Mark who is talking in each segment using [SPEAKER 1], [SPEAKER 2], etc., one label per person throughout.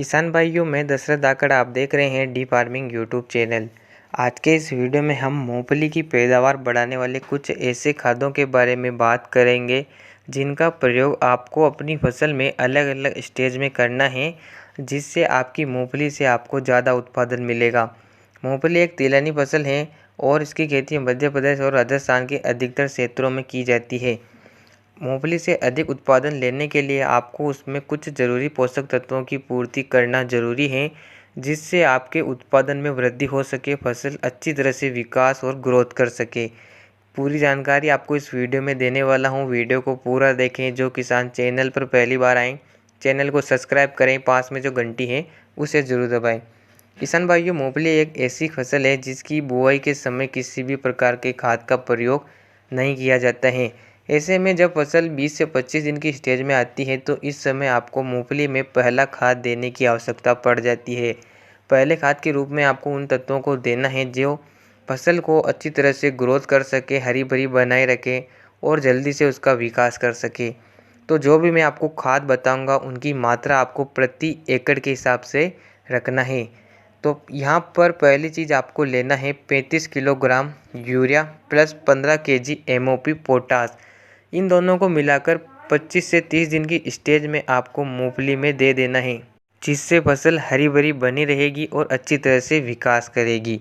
[SPEAKER 1] किसान भाइयों, मैं दशरथ धाकड़, आप देख रहे हैं डी फार्मिंग यूट्यूब चैनल। आज के इस वीडियो में हम मूंगफली की पैदावार बढ़ाने वाले कुछ ऐसे खादों के बारे में बात करेंगे जिनका प्रयोग आपको अपनी फसल में अलग अलग स्टेज में करना है, जिससे आपकी मूंगफली से आपको ज़्यादा उत्पादन मिलेगा। मूंगफली एक तिलहनी फसल है और इसकी खेती मध्य प्रदेश और राजस्थान के अधिकतर क्षेत्रों में की जाती है। मूंगफली से अधिक उत्पादन लेने के लिए आपको उसमें कुछ ज़रूरी पोषक तत्वों की पूर्ति करना ज़रूरी है, जिससे आपके उत्पादन में वृद्धि हो सके, फसल अच्छी तरह से विकास और ग्रोथ कर सके। पूरी जानकारी आपको इस वीडियो में देने वाला हूं। वीडियो को पूरा देखें। जो किसान चैनल पर पहली बार आएँ, चैनल को सब्सक्राइब करें, पास में जो घंटी है उसे ज़रूर दबाएँ। किसान भाइयों, मूंगफली एक ऐसी फसल है जिसकी बुआई के समय किसी भी प्रकार के खाद का प्रयोग नहीं किया जाता है। ऐसे में जब फसल 20 से 25 दिन की स्टेज में आती है तो इस समय आपको मूंगफली में पहला खाद देने की आवश्यकता पड़ जाती है। पहले खाद के रूप में आपको उन तत्वों को देना है जो फसल को अच्छी तरह से ग्रोथ कर सके, हरी भरी बनाए रखे और जल्दी से उसका विकास कर सके। तो जो भी मैं आपको खाद बताऊंगा उनकी मात्रा आपको प्रति एकड़ के हिसाब से रखना है। तो यहाँ पर पहली चीज़ आपको लेना है 35 kilogram urea plus 15 KG MOP potash. इन दोनों को मिलाकर 25 से 30 दिन की स्टेज में आपको मूंगफली में दे देना है, जिससे फसल हरी भरी बनी रहेगी और अच्छी तरह से विकास करेगी।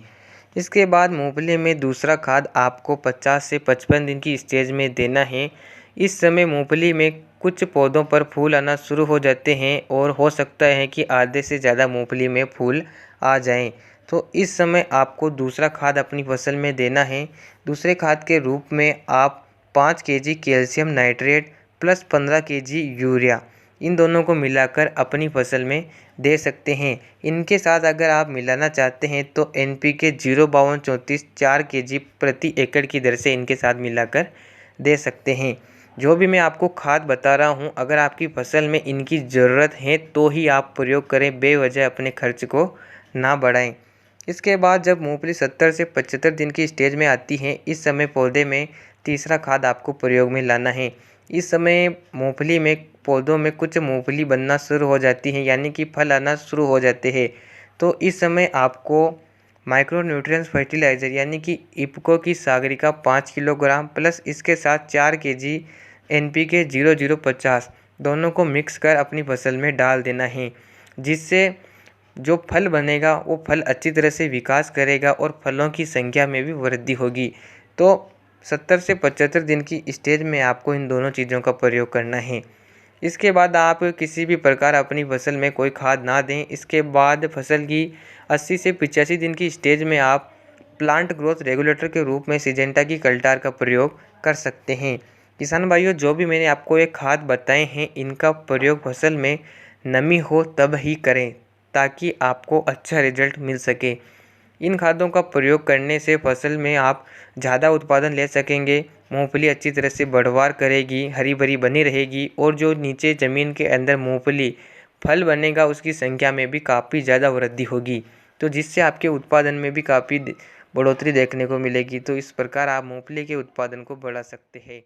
[SPEAKER 1] इसके बाद मूंगफली में दूसरा खाद आपको 50 से 55 दिन की स्टेज में देना है। इस समय मूंगफली में कुछ पौधों पर फूल आना शुरू हो जाते हैं और हो सकता है कि आधे से ज़्यादा मूंगफली में फूल आ जाएं। तो इस समय आपको दूसरा खाद अपनी फसल में देना है। दूसरे खाद के रूप में आप 5 KG calcium nitrate plus 15 KG urea, इन दोनों को मिलाकर अपनी फसल में दे सकते हैं। इनके साथ अगर आप मिलाना चाहते हैं तो NPK 05234 4 केजी प्रति एकड़ की दर से इनके साथ मिलाकर दे सकते हैं। जो भी मैं आपको खाद बता रहा हूं, अगर आपकी फसल में इनकी ज़रूरत है तो ही आप प्रयोग करें, बेवजह अपने खर्च को ना बढ़ाएं। इसके बाद जब मूंगफली 70 से 75 दिन की स्टेज में आती है, इस समय पौधे में तीसरा खाद आपको प्रयोग में लाना है। इस समय मूंगफली में पौधों में कुछ मूंगफली बनना शुरू हो जाती है, यानी कि फल आना शुरू हो जाते हैं। तो इस समय आपको माइक्रो न्यूट्रिएंट्स फर्टिलाइज़र यानी कि इफ्को की सागरिका 5 किलोग्राम प्लस इसके साथ 4 केजी NPK 0050 दोनों को मिक्स कर अपनी फसल में डाल देना है, जिससे जो फल बनेगा वो फल अच्छी तरह से विकास करेगा और फलों की संख्या में भी वृद्धि होगी। तो 70 से 75 दिन की स्टेज में आपको इन दोनों चीज़ों का प्रयोग करना है। इसके बाद आप किसी भी प्रकार अपनी फसल में कोई खाद ना दें। इसके बाद फसल की 80 से 85 दिन की स्टेज में आप प्लांट ग्रोथ रेगुलेटर के रूप में सिजेंटा की कल्टार का प्रयोग कर सकते हैं। किसान भाइयों, जो भी मैंने आपको ये खाद बताए हैं, इनका प्रयोग फसल में नमी हो तब ही करें, ताकि आपको अच्छा रिजल्ट मिल सके। इन खादों का प्रयोग करने से फसल में आप ज़्यादा उत्पादन ले सकेंगे, मूंगफली अच्छी तरह से बढ़वार करेगी, हरी भरी बनी रहेगी और जो नीचे ज़मीन के अंदर मूंगफली फल बनेगा उसकी संख्या में भी काफ़ी ज़्यादा वृद्धि होगी, तो जिससे आपके उत्पादन में भी काफ़ी बढ़ोतरी देखने को मिलेगी। तो इस प्रकार आप मूंगफली के उत्पादन को बढ़ा सकते हैं।